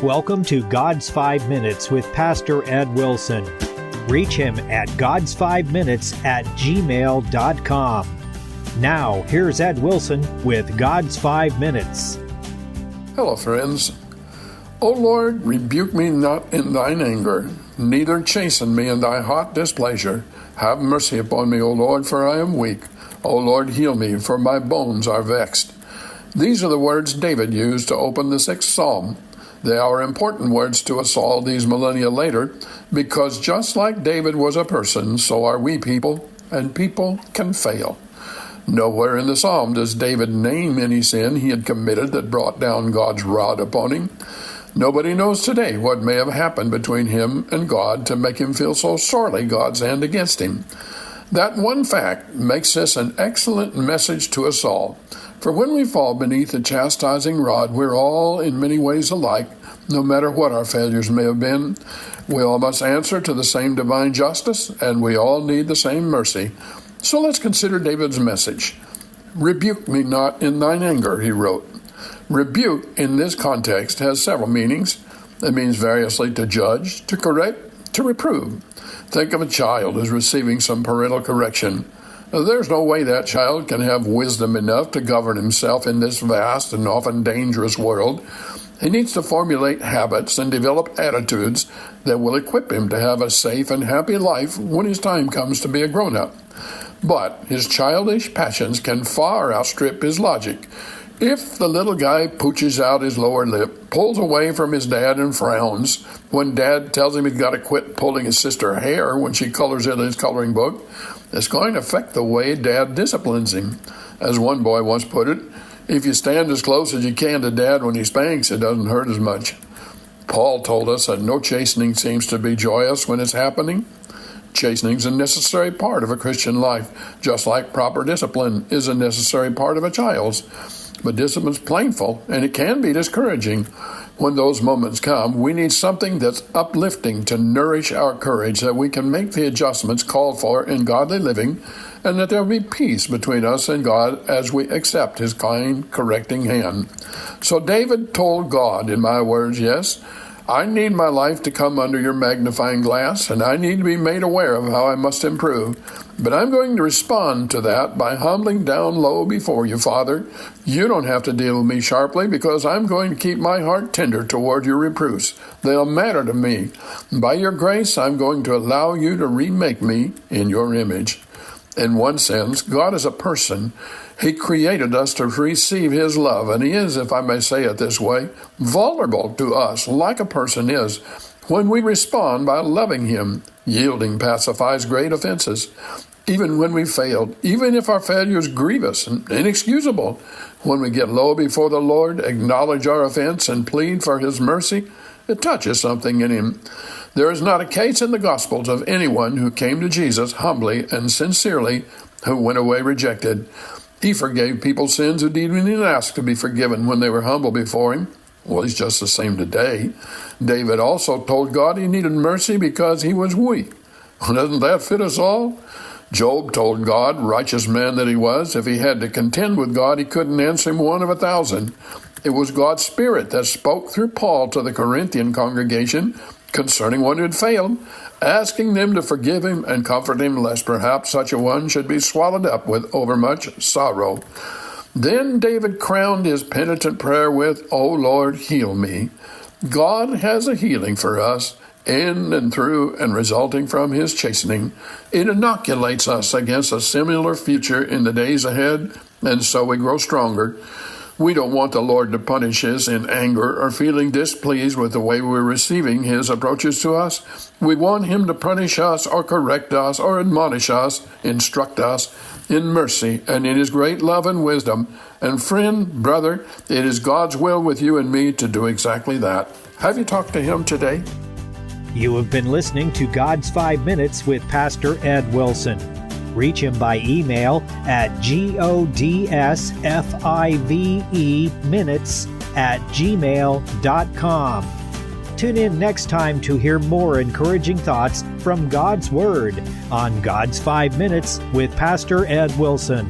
welcome to God's 5 Minutes with Pastor Ed Wilson. Reach him at gods5minutes@gmail.com. Now, here's Ed Wilson with God's 5 Minutes. Hello, friends. O Lord, rebuke me not in thine anger, neither chasten me in thy hot displeasure. Have mercy upon me, O Lord, for I am weak. O Lord, heal me, for my bones are vexed. These are the words David used to open the 6th Psalm. They are important words to us all these millennia later, because just like David was a person, so are we people, and people can fail. Nowhere in the psalm does David name any sin he had committed that brought down God's rod upon him. Nobody knows today what may have happened between him and God to make him feel so sorely God's hand against him. That one fact makes this an excellent message to us all. For when we fall beneath the chastising rod, we're all in many ways alike, no matter what our failures may have been. We all must answer to the same divine justice, and we all need the same mercy. So let's consider David's message. Rebuke me not in thine anger, he wrote. Rebuke in this context has several meanings. It means variously to judge, to correct, to reprove. Think of a child as receiving some parental correction. There's no way that child can have wisdom enough to govern himself in this vast and often dangerous world. He needs to formulate habits and develop attitudes that will equip him to have a safe and happy life when his time comes to be a grown-up. But his childish passions can far outstrip his logic. If the little guy pooches out his lower lip, pulls away from his dad and frowns when dad tells him he's got to quit pulling his sister's hair when she colors in his coloring book, it's going to affect the way dad disciplines him. As one boy once put it, if you stand as close as you can to dad when he spanks, it doesn't hurt as much. Paul told us that no chastening seems to be joyous when it's happening. Chastening is a necessary part of a Christian life, just like proper discipline is a necessary part of a child's. But discipline's painful, and it can be discouraging. When those moments come, we need something that's uplifting to nourish our courage, that we can make the adjustments called for in godly living, and that there will be peace between us and God as we accept his kind, correcting hand. So David told God, in my words, yes, I need my life to come under your magnifying glass, and I need to be made aware of how I must improve. But I'm going to respond to that by humbling down low before you, Father. You don't have to deal with me sharply, because I'm going to keep my heart tender toward your reproofs. They'll matter to me. By your grace, I'm going to allow you to remake me in your image. In one sense, God is a person. He created us to receive his love, and he is, if I may say it this way, vulnerable to us like a person is. When we respond by loving him, yielding pacifies great offenses. Even when we failed, even if our failure is grievous and inexcusable, when we get low before the Lord, acknowledge our offense, and plead for his mercy, it touches something in him. There is not a case in the Gospels of anyone who came to Jesus humbly and sincerely who went away rejected. He forgave people's sins who didn't even ask to be forgiven when they were humble before him. Well, he's just the same today. David also told God he needed mercy because he was weak. Doesn't that fit us all? Job told God, righteous man that he was, if he had to contend with God, he couldn't answer him 1 of 1,000. It was God's Spirit that spoke through Paul to the Corinthian congregation concerning one who had failed, asking them to forgive him and comfort him, lest perhaps such a one should be swallowed up with overmuch sorrow. Then David crowned his penitent prayer with, O Lord, heal me. God has a healing for us, in and through and resulting from his chastening. It inoculates us against a similar future in the days ahead, and so we grow stronger. We don't want the Lord to punish us in anger or feeling displeased with the way we're receiving his approaches to us. We want him to punish us or correct us or admonish us, instruct us in mercy and in his great love and wisdom. And friend, brother, it is God's will with you and me to do exactly that. Have you talked to him today? You have been listening to God's 5 Minutes with Pastor Ed Wilson. Reach him by email at godsfiveminutes@gmail.com. Tune in next time to hear more encouraging thoughts from God's Word on God's 5 Minutes with Pastor Ed Wilson.